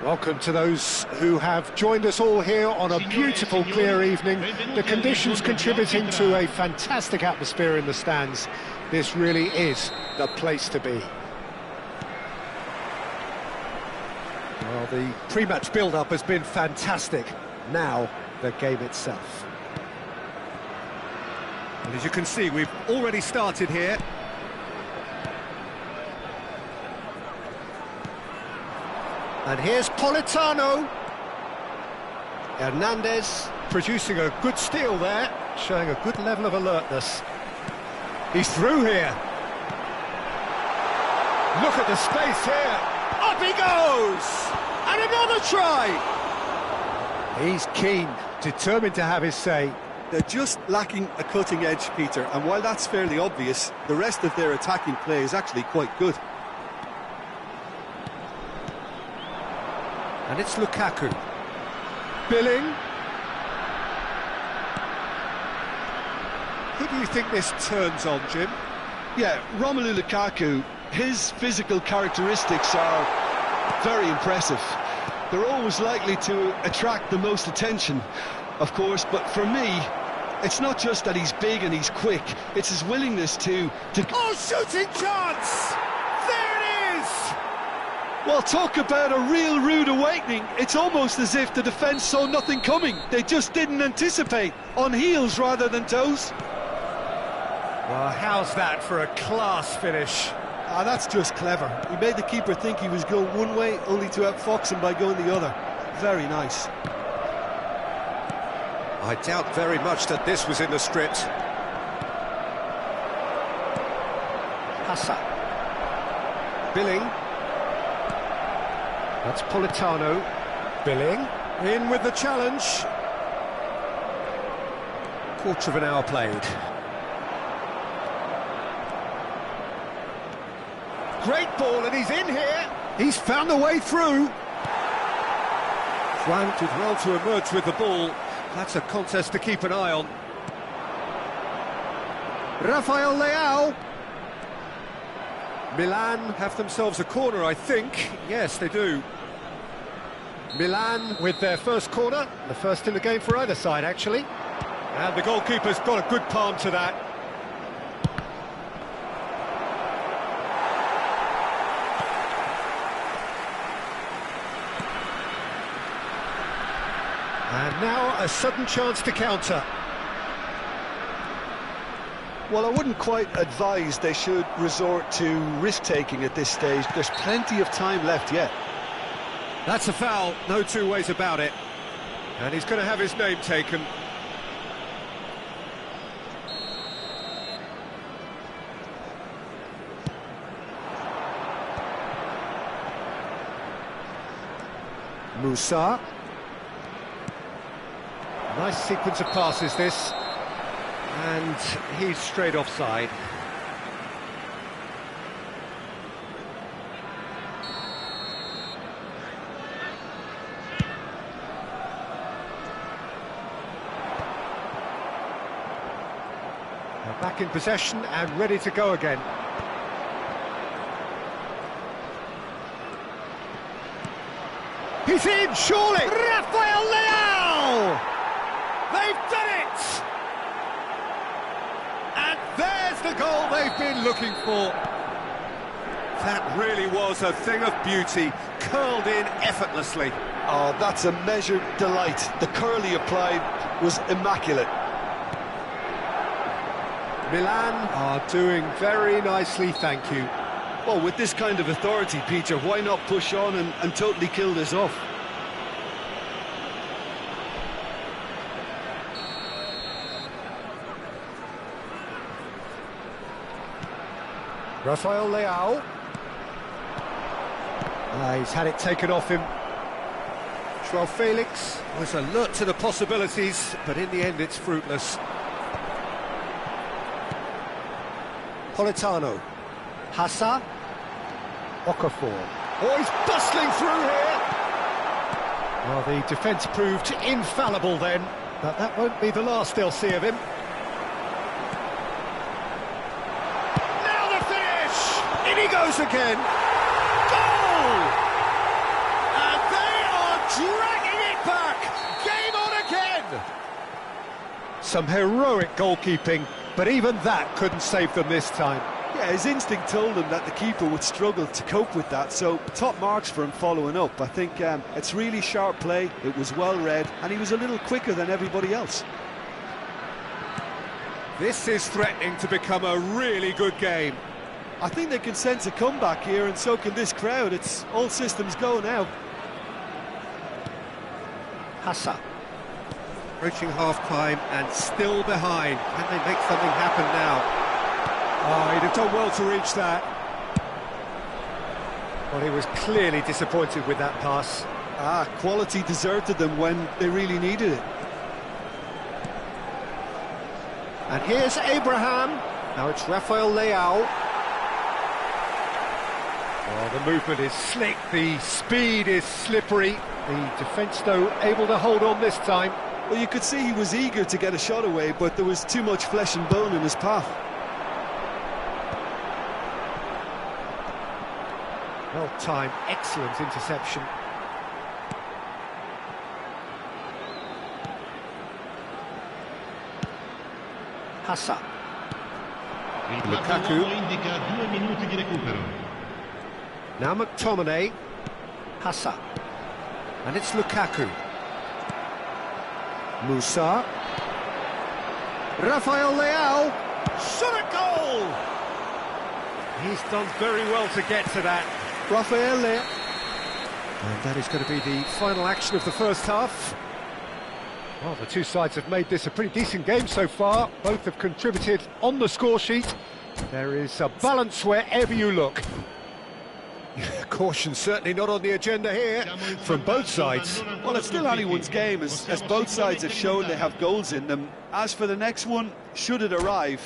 Welcome to those who have joined us all here on a beautiful, clear evening. The conditions contributing to a fantastic atmosphere in the stands. This really is the place to be. Well, the pre-match build-up has been fantastic. Now, the game itself. And as you can see, we've already started here. And here's Politano. Hernandez producing a good steal there, showing a good level of alertness. He's through here. Look at the space here. Up he goes! And another try! He's keen, determined to have his say. They're just lacking a cutting edge, Peter, and while that's fairly obvious, the rest of their attacking play is actually quite good. And it's Lukaku. Billing. Who do you think this turns on, Jim? Yeah, Romelu Lukaku, his physical characteristics are very impressive. They're always likely to attract the most attention, of course, but for me, it's not just that he's big and he's quick, it's his willingness to... Oh, shooting chance! There it is! Well, talk about a real rude awakening. It's almost as if the defence saw nothing coming. They just didn't anticipate, on heels rather than toes. Well, how's that for a class finish? Ah, that's just clever. He made the keeper think he was going one way, only to outfox him by going the other. Very nice. I doubt very much that this was in the script. Hassan. Billing. That's Politano. Billing. In with the challenge. Quarter of an hour played. Great ball, and he's in here. He's found a way through. Juan did well to emerge with the ball. That's a contest to keep an eye on. Rafael Leao. Milan have themselves a corner, I think. Yes, they do. Milan with their first corner. The first in the game for either side, actually. And the goalkeeper's got a good palm to that. And now a sudden chance to counter. Well, I wouldn't quite advise they should resort to risk-taking at this stage. There's plenty of time left yet. That's a foul, no two ways about it. And he's going to have his name taken. Musa. Nice sequence of passes, this. And he's straight offside. Now back in possession and ready to go again. He's in, surely! Rafael Leao! They've done it! And there's the goal they've been looking for. That really was a thing of beauty, curled in effortlessly. Oh, that's a measured delight. The curl he applied was immaculate. Milan are doing very nicely, thank you. Well, with this kind of authority, Peter, why not push on and totally kill this off? Rafael Leao. He's had it taken off him. Joao Felix was alert to the possibilities, but in the end it's fruitless. Politano. Hassan. Okafor. Oh, he's bustling through here! Well, the defence proved infallible then, but that won't be the last they'll see of him. In he goes again. Goal! And they Some heroic goalkeeping, but even that couldn't save them this time. Yeah, his instinct told him that the keeper would struggle to cope with that, so top marks for him following up. I think it's really sharp play, it was well read, and he was a little quicker than everybody else. This is threatening to become a really good game. I think they can sense a comeback here, and so can this crowd. It's all systems go now. Hassa. Approaching half-time and still behind. Can they make something happen now? Oh, he'd have done well to reach that. Well, he was clearly disappointed with that pass. Quality deserted them when they really needed it. And here's Abraham. Now it's Rafael Leao. Oh, the movement is slick, the speed is slippery. The defence, though, able to hold on this time. Well, you could see he was eager to get a shot away, but there was too much flesh and bone in his path. Well-timed, excellent interception. Hassa. Lukaku. Now McTominay. Hassa. And it's Lukaku. Musa. Rafael Leao. Shot at goal! He's done very well to get to that. Rafael Leao. And that is going to be the final action of the first half. Well, the two sides have made this a pretty decent game so far. Both have contributed on the score sheet. There is a balance wherever you look. Caution certainly not on the agenda here from both sides. Well, it's still anyone's game, as both sides have shown they have goals in them. As for the next one, should it arrive,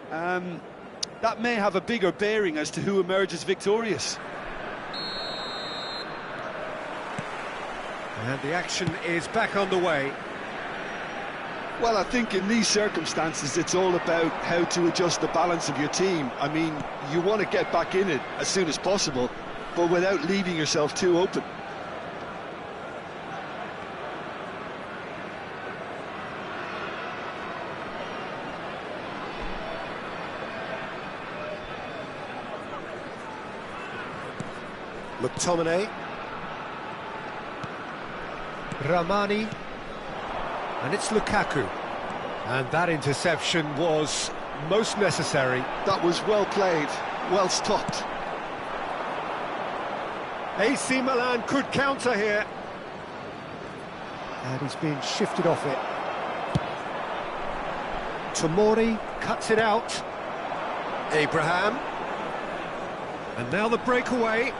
that may have a bigger bearing as to who emerges victorious. And the action is back on the way. Well, I think in these circumstances it's all about how to adjust the balance of your team. I mean, you want to get back in it as soon as possible, but without leaving yourself too open. McTominay. Ramani. And it's Lukaku. And that interception was most necessary. That was well played, well stopped. AC Milan could counter here. And he's being shifted off it. Tomori cuts it out. Abraham. And now the breakaway.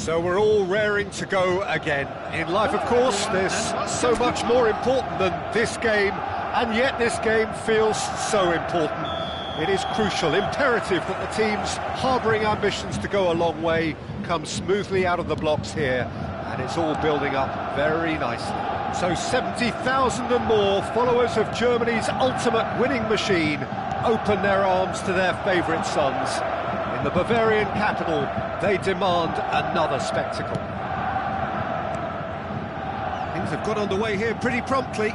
So we're all raring to go again. In life, of course, there's so much more important than this game, and yet this game feels so important. It is crucial, imperative that the teams harbouring ambitions to go a long way come smoothly out of the blocks here, and it's all building up very nicely. So 70,000 and more followers of Germany's ultimate winning machine open their arms to their favourite sons. In the Bavarian capital, they demand another spectacle. Things have got underway here pretty promptly.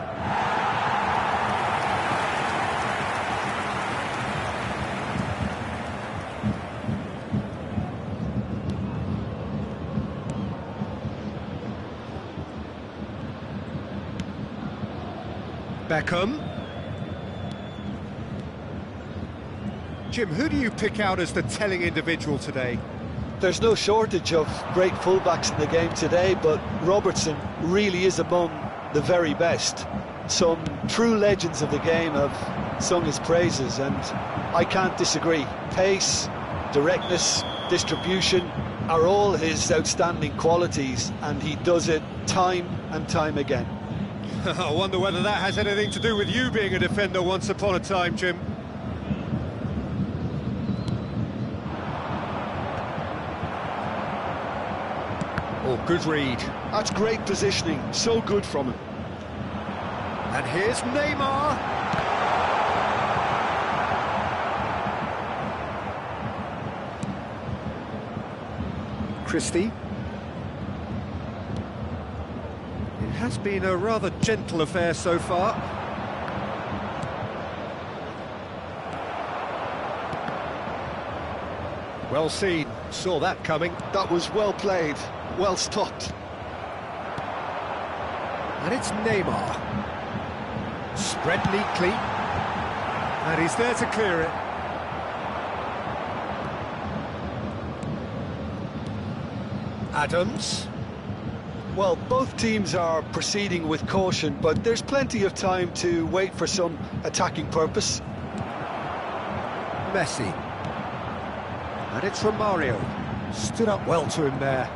Beckham. Jim, who do you pick out as the telling individual today? There's no shortage of great fullbacks in the game today, but Robertson really is among the very best. Some true legends of the game have sung his praises, and I can't disagree. Pace, directness, distribution are all his outstanding qualities, and he does it time and time again. I wonder whether that has anything to do with you being a defender once upon a time, Jim. Oh, good read. That's great positioning, so good from him. And here's Neymar. Christie. It has been a rather gentle affair so far. Well seen, saw that coming. That was well played, well stopped. And it's Neymar. Spread neatly. And he's there to clear it. Adams. Well, both teams are proceeding with caution, but there's plenty of time to wait for some attacking purpose. Messi. And it's Romario. Stood up well to him there.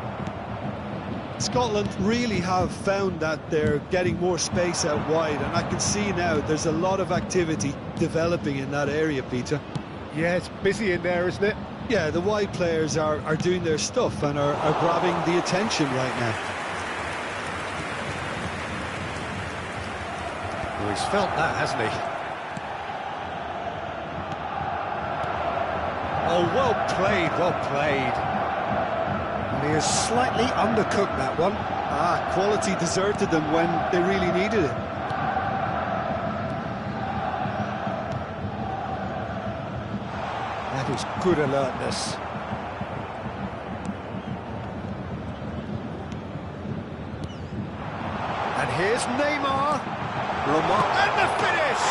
Scotland really have found that they're getting more space out wide, and I can see now there's a lot of activity developing in that area, Peter. Yeah, it's busy in there, isn't it? Yeah, the wide players are doing their stuff and are grabbing the attention right now. Well, he's felt that, hasn't he? Oh, well played, well played. And he has slightly undercooked that one. Quality deserted them when they really needed it. That is good alertness. And here's Neymar. And the finish!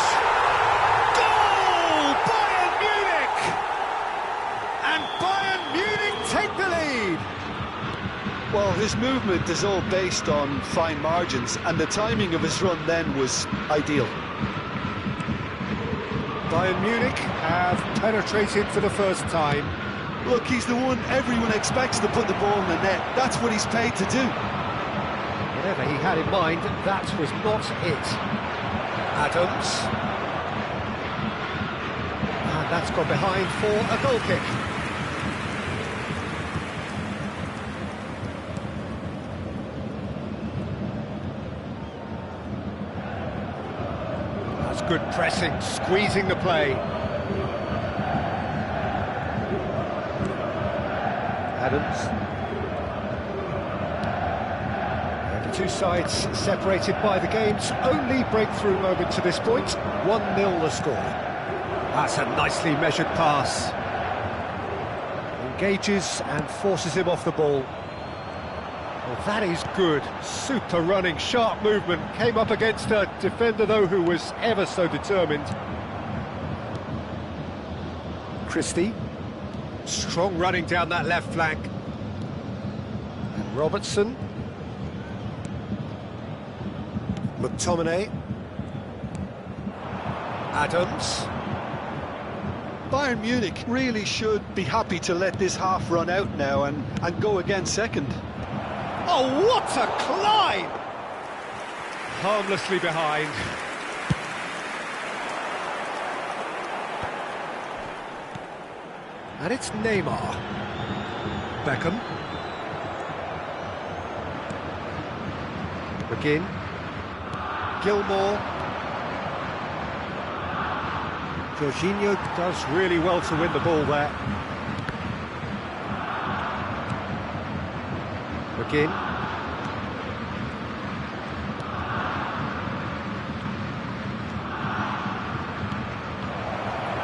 Goal! Bayern Munich! And Bayern Munich take the lead! Well, his movement is all based on fine margins, and the timing of his run then was ideal. Bayern Munich have penetrated for the first time. Look, he's the one everyone expects to put the ball in the net. That's what he's paid to do. Whatever he had in mind, that was not it. Adams. And that's gone behind for a goal kick. That's good pressing, squeezing the play. Adams. Two sides separated by the game's only breakthrough moment to this point. 1-0 the score. That's a nicely measured pass. Engages and forces him off the ball. Well, that is good. Super running, sharp movement. Came up against a defender, though, who was ever so determined. Christie. Strong running down that left flank. And Robertson. McTominay. Adams. Bayern Munich really should be happy to let this half run out now and go again second. Oh, what a climb! Harmlessly behind. And it's Neymar. Beckham. McGinn. Gilmore. Jorginho does really well to win the ball there. McGinn.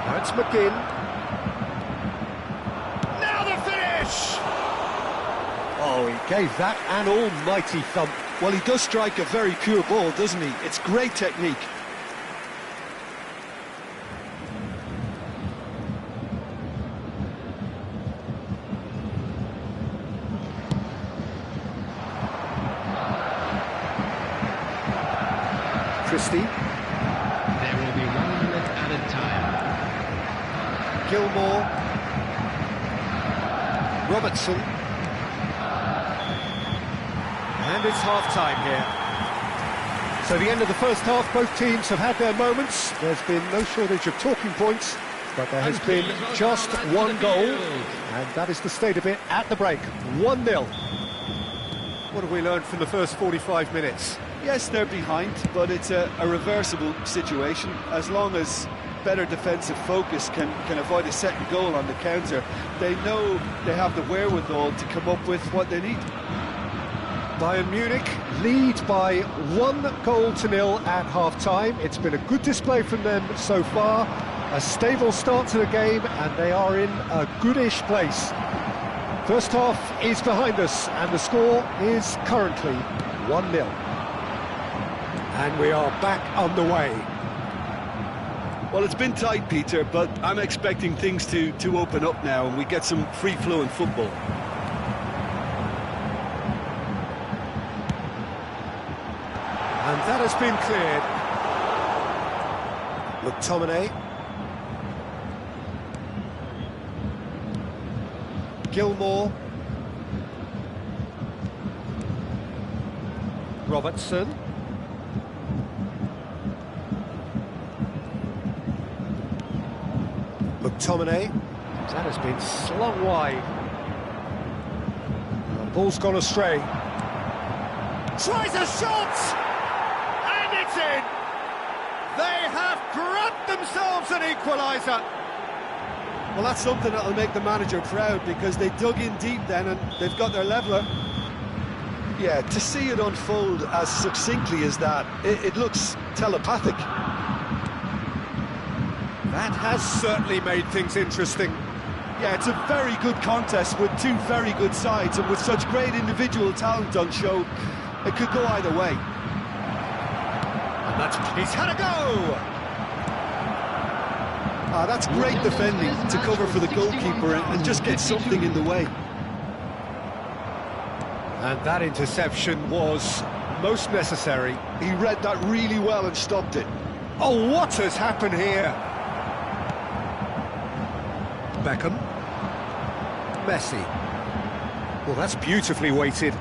Now it's McGinn. Now the finish! Oh, he gave that an almighty thump. Well, he does strike a very pure ball, doesn't he? It's great technique. Christie. There will be 1 minute added time. Gilmore. Robertson. And it's half-time here. So the end of the first half, both teams have had their moments. There's been no shortage of talking points, but there has been just one goal, and that is the state of it at the break. 1-0. What have we learned from the first 45 minutes? Yes, they're behind, but it's a reversible situation. As long as better defensive focus can avoid a second goal on the counter, they know they have the wherewithal to come up with what they need. Bayern Munich lead by 1-0 at half-time. It's been a good display from them so far, a stable start to the game, and they are in a goodish place. First half is behind us, and the score is currently 1-0. And we are back underway. Well, it's been tight, Peter, but I'm expecting things to open up now and we get some free-flowing football. And that has been cleared. McTominay. Gilmore. Robertson. McTominay. That has been slung wide. The ball's gone astray. Tries a shot! And it's in! They have grabbed themselves an equaliser. Well, that's something that'll make the manager proud, because they dug in deep then and they've got their leveller. Yeah, to see it unfold as succinctly as that, it looks telepathic. That has certainly made things interesting. Yeah, it's a very good contest with two very good sides, and with such great individual talent on show, it could go either way. And he's had a go! That's great defending to cover for the goalkeeper and just get something in the way. And that interception was most necessary. He read that really well and stopped it. Oh, what has happened here? Beckham. Messi. Well, that's beautifully weighted.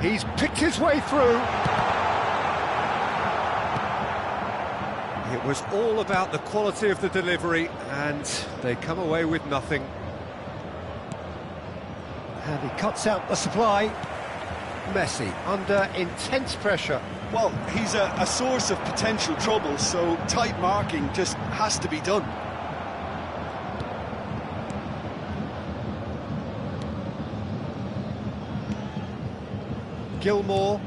He's picked his way through. It was all about the quality of the delivery, and they come away with nothing. And he cuts out the supply. Messi under intense pressure. Well, he's a source of potential trouble, so tight marking just has to be done. Gilmore.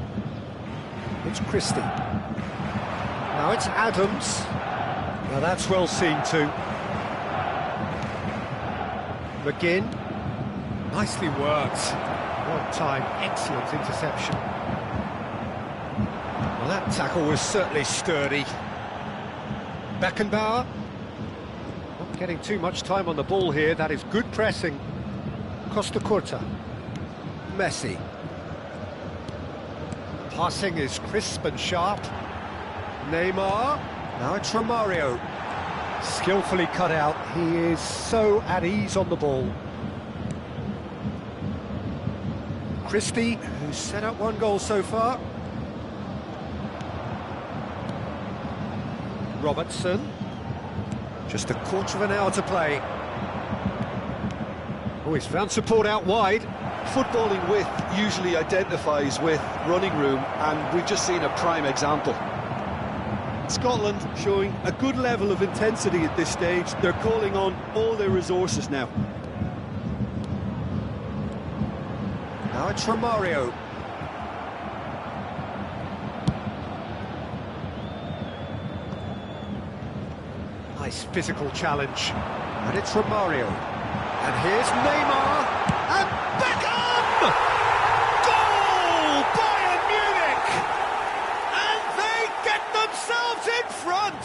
It's Christie. Now it's Adams. Now that's well seen too. McGinn. Nicely worked. One time, excellent interception. Well, that tackle was certainly sturdy. Beckenbauer. Not getting too much time on the ball here. That is good pressing. Costa Curta. Messi. Passing is crisp and sharp. Neymar. Now it's Romario. Skillfully cut out. He is so at ease on the ball. Christie, who's set up one goal so far. Robertson. Just a quarter of an hour to play. Oh, he's found support out wide. Footballing width usually identifies with running room, and we've just seen a prime example. Scotland showing a good level of intensity at this stage. They're calling on all their resources now. Now it's Romario. Nice physical challenge. And it's Romario. And here's Neymar. And Beckham! Goal! Bayern Munich! And they get themselves in front!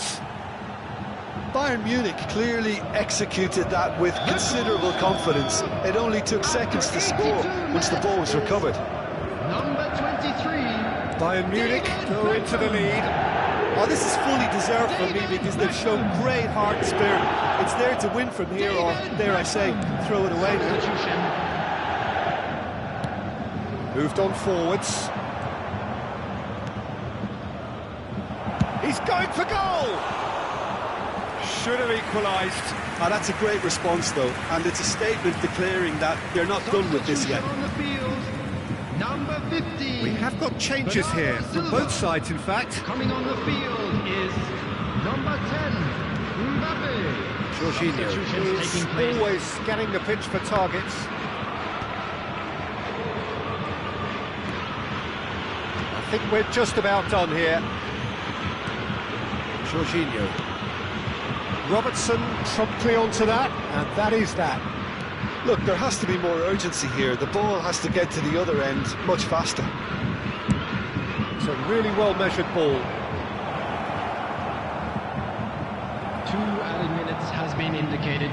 Bayern Munich clearly executed that with considerable confidence. It only took seconds to score once the ball was recovered. Number 23. Bayern Munich go into the lead. Oh, this is fully deserved for me because they've shown great heart and spirit. It's there to win from here, or dare I say, throw it away now. Substitution. Moved on forwards. He's going for goal! Should have equalised. Oh, that's a great response, though, and it's a statement declaring that they're not done with this yet. On the field. Number 50. We have got changes here, from both sides in fact. Coming on the field is number 10, Mbappe. Jorginho Substitutions is taking place. always scanning the pitch for targets. I think we're just about done here. Jorginho. Robertson promptly onto that, and that is that. Look, there has to be more urgency here. The ball has to get to the other end much faster. It's a really well-measured ball. 2 added minutes has been indicated.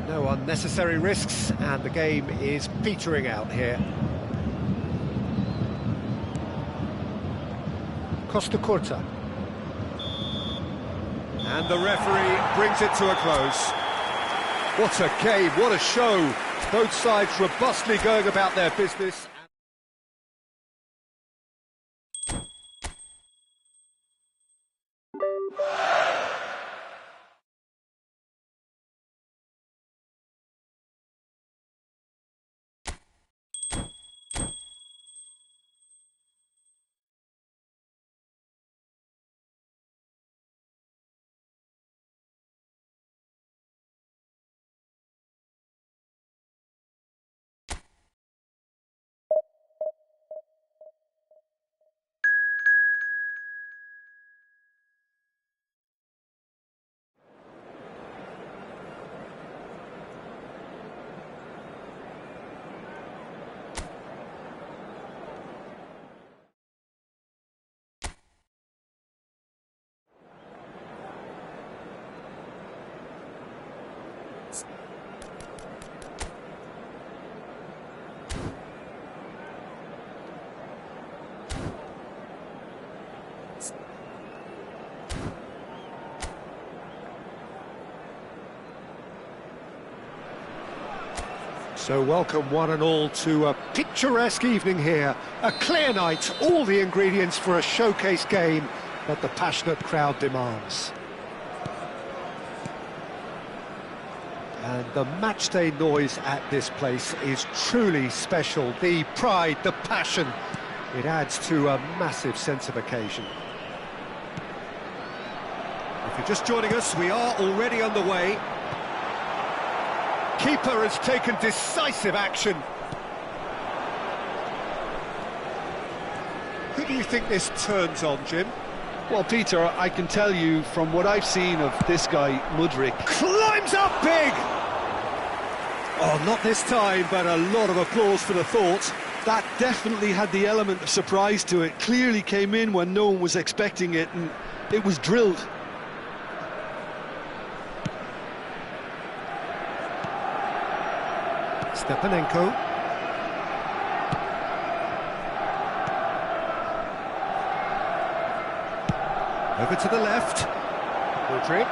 No unnecessary risks, and the game is petering out here. Costa Curta. And the referee brings it to a close. What a game, what a show. Both sides robustly going about their business. So welcome one and all to a picturesque evening here. A clear night, all the ingredients for a showcase game that the passionate crowd demands. And the matchday noise at this place is truly special. The pride, the passion, it adds to a massive sense of occasion. If you're just joining us, we are already underway. Keeper has taken decisive action. Who do you think this turns on, Jim? Well, Peter, I can tell you from what I've seen of this guy, Mudryk. Climbs up big! Oh, not this time, but a lot of applause for the thought. That definitely had the element of surprise to it. Clearly came in when no one was expecting it, and it was drilled. Stepanenko. Over to the left. Mudryk.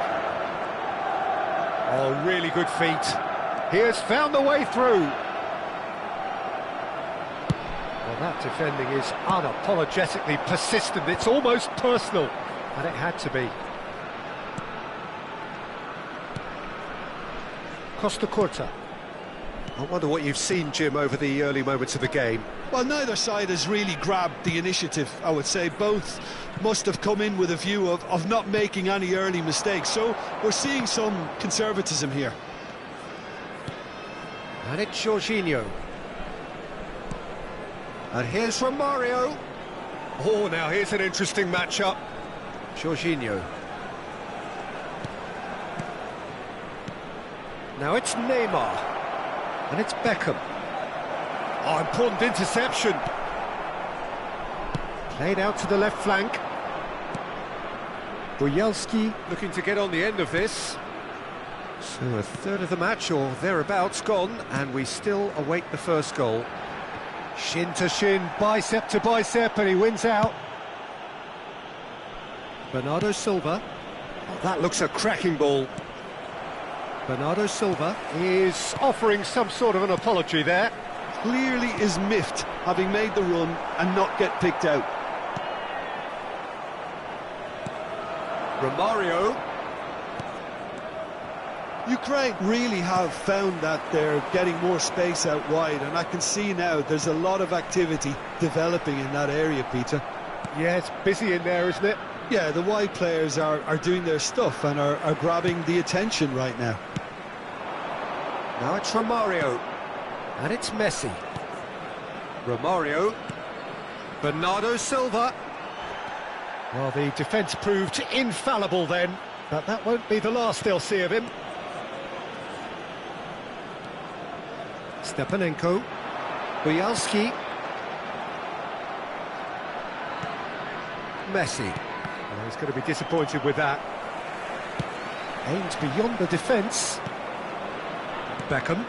Oh, really good feet. He has found the way through. Well, that defending is unapologetically persistent. It's almost personal, and it had to be. Costa Curta. I wonder what you've seen, Jim, over the early moments of the game. Well, neither side has really grabbed the initiative, I would say. Both must have come in with a view of not making any early mistakes. So we're seeing some conservatism here. And it's Jorginho. And here's Romario. Oh, now here's an interesting matchup. Jorginho. Now it's Neymar. And it's Beckham. Oh, important interception. Played out to the left flank. Boyelski looking to get on the end of this. So a third of the match, or thereabouts, gone, and we still await the first goal. Shin to shin, bicep to bicep, and he wins out. Bernardo Silva. Oh, that looks a cracking ball. Bernardo Silva is offering some sort of an apology there. Clearly is miffed, having made the run and not get picked out. Romario. Ukraine really have found that they're getting more space out wide, and I can see now there's a lot of activity developing in that area, Peter. Yeah, it's busy in there, isn't it? Yeah, the wide players are doing their stuff and are grabbing the attention right now. Now it's Romario. And it's Messi. Romario. Bernardo Silva. Well, the defence proved infallible then, but that won't be the last they'll see of him. Stepanenko. Boyelski. Messi. Well, he's going to be disappointed with that. Aims beyond the defence. Beckham.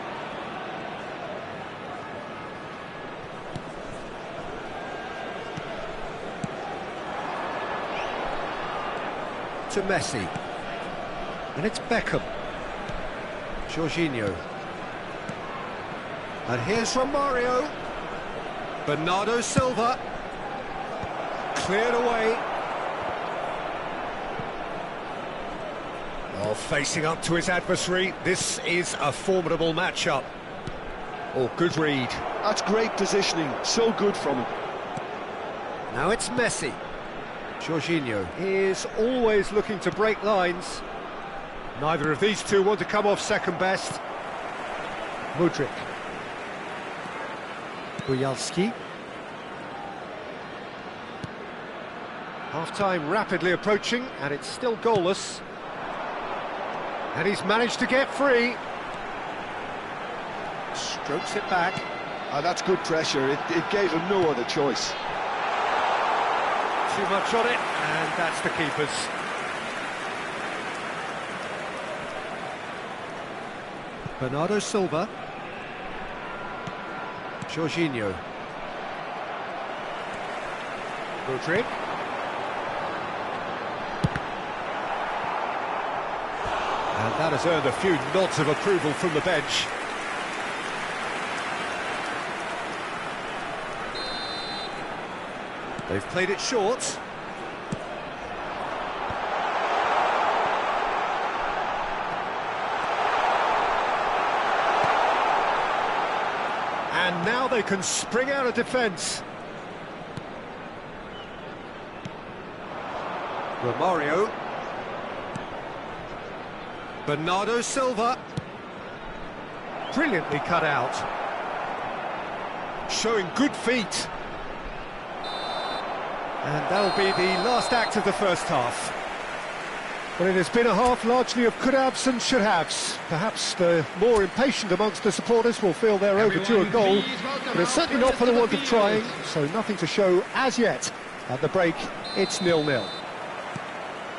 To Messi. And it's Beckham. Jorginho. And here's Romario. Bernardo Silva. Cleared away. Oh, facing up to his adversary. This is a formidable matchup. Oh, good read. That's great positioning, so good from him. Now it's Messi. Jorginho is always looking to break lines. Neither of these two want to come off second best. Mudryk. Boyelski. Half-time rapidly approaching, and it's still goalless. And he's managed to get free. Strokes it back. That's good pressure. It gave him no other choice. Too much on it, and that's the keeper's. Bernardo Silva. Jorginho. Mudryk. And that has earned a few nods of approval from the bench. They've played it short. And now they can spring out of defence. Romario. Bernardo Silva. Brilliantly cut out. Showing good feet. And that'll be the last act of the first half. Well, it has been a half largely of could-haves and should-haves. Perhaps the more impatient amongst the supporters will feel they're overdue a goal, but it's certainly not for the want of trying, so nothing to show as yet. At the break, it's 0-0.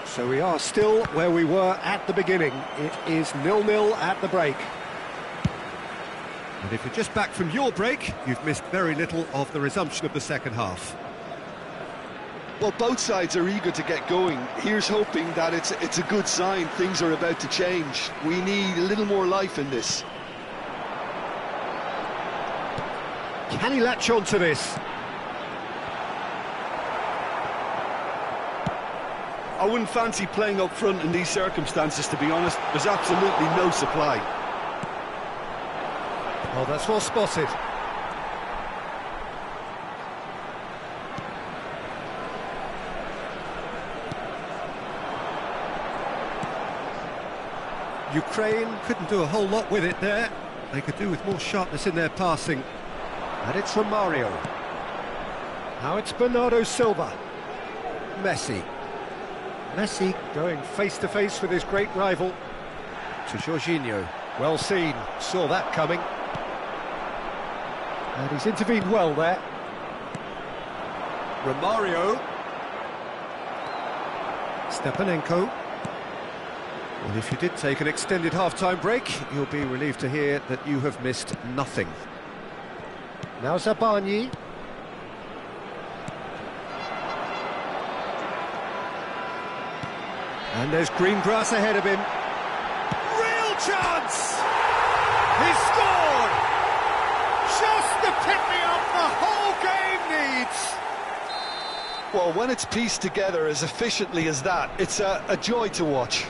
So we are still where we were at the beginning. It is 0-0 at the break. And if you're just back from your break, you've missed very little of the resumption of the second half. Well, both sides are eager to get going. Here's hoping that it's a good sign things are about to change. We need a little more life in this. Can he latch on to this? I wouldn't fancy playing up front in these circumstances, to be honest. There's absolutely no supply. Oh, that's well spotted. Ukraine couldn't do a whole lot with it there. They could do with more sharpness in their passing. And it's Romario. Now it's Bernardo Silva. Messi. Messi going face-to-face with his great rival. To Jorginho. Well seen, saw that coming. And he's intervened well there. Romario. Stepanenko. Well, if you did take an extended half-time break, you'll be relieved to hear that you have missed nothing. Now Zabani. And there's green grass ahead of him. Real chance! He scored! Just the pick-me-up the whole game needs! Well, when it's pieced together as efficiently as that, it's a joy to watch.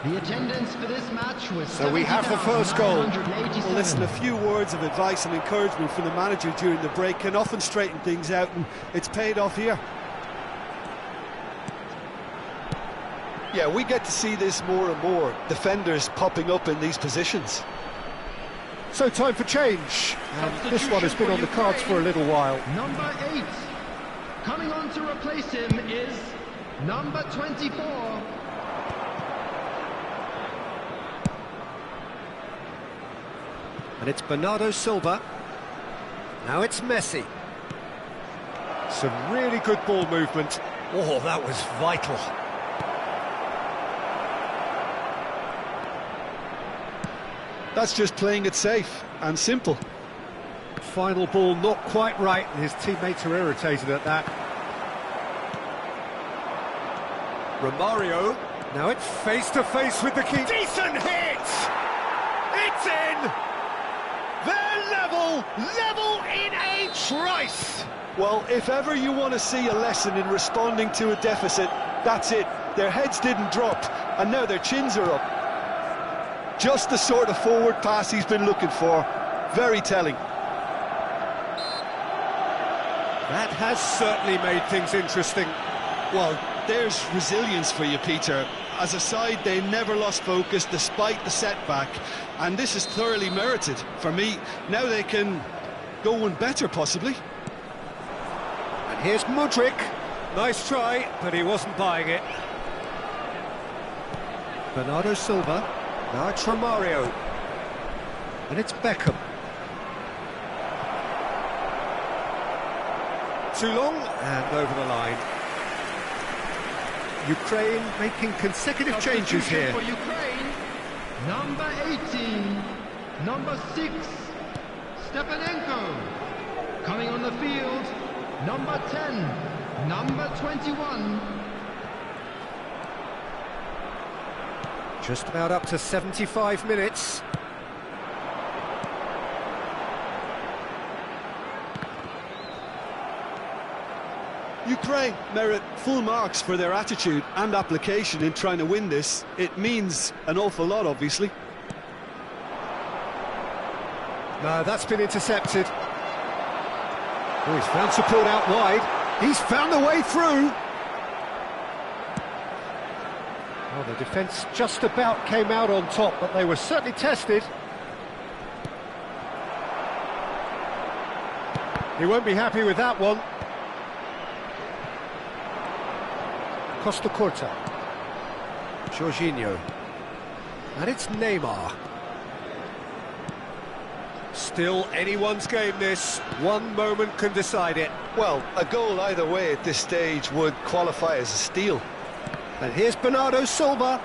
The attendance for this match was So we have the first goal. Well, listen, a few words of advice and encouragement from the manager during the break can often straighten things out, and it's paid off here. Yeah, we get to see this more and more. Defenders popping up in these positions. So time for change. And this one has been on the cards for a little while. Number 8. Coming on to replace him is number 24. And it's Bernardo Silva. Now it's Messi. Some really good ball movement. Oh, that was vital. That's just playing it safe and simple. Final ball not quite right, and his teammates are irritated at that. Romario. Now it's face-to-face with the keeper. Decent hit! It's in! They're level in a trice! Well, if ever you want to see a lesson in responding to a deficit, that's it. Their heads didn't drop, and now their chins are up. Just the sort of forward pass he's been looking for. Very telling. That has certainly made things interesting. Well, there's resilience for you, Peter. As a side, they never lost focus despite the setback, and this is thoroughly merited. For me, now they can go one better, possibly. And here's Mudryk. Nice try, but he wasn't buying it. Bernardo Silva. Now it's Romario. And it's Beckham. Too long, and over the line. Ukraine making consecutive changes here. For Ukraine, number 18, number 6, Stepanenko. Coming on the field, number 10, number 21. Just about up to 75 minutes. Ukraine merit full marks for their attitude and application in trying to win this. It means an awful lot, obviously. No, that's been intercepted. Oh, he's found support out wide. He's found a way through. Well, the defence just about came out on top, but they were certainly tested. He won't be happy with that one. Costa Corta. Jorginho. And it's Neymar. Still anyone's game, this. One moment can decide it. Well, a goal either way at this stage would qualify as a steal. And here's Bernardo Silva.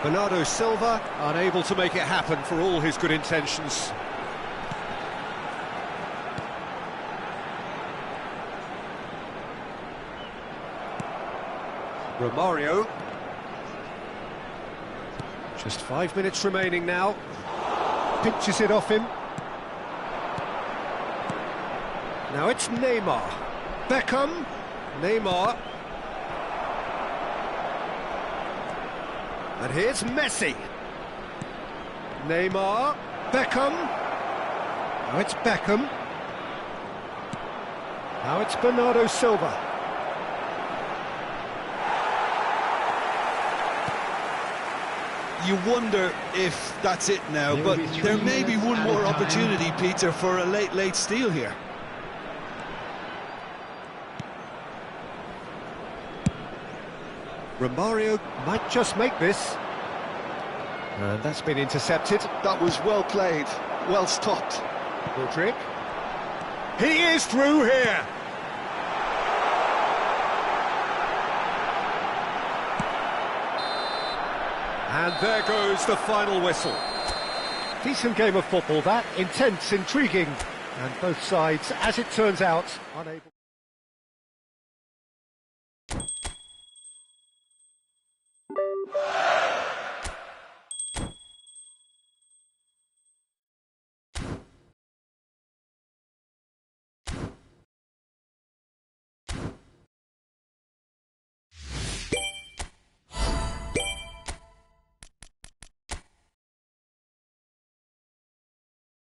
Bernardo Silva unable to make it happen for all his good intentions. Romario. Just 5 minutes remaining now. Pinches it off him. Now it's Neymar. Beckham. Neymar. And here's Messi. Neymar. Beckham. Now it's Beckham. Now it's Bernardo Silva. You wonder if that's it now, but there may be one more opportunity, Peter, for a late steal here. Romario might just make this. And that's been intercepted. That was well played, well stopped. Rodrigue. He is through here. And there goes the final whistle. Decent game of football that, intense, intriguing, and both sides, as it turns out, unable...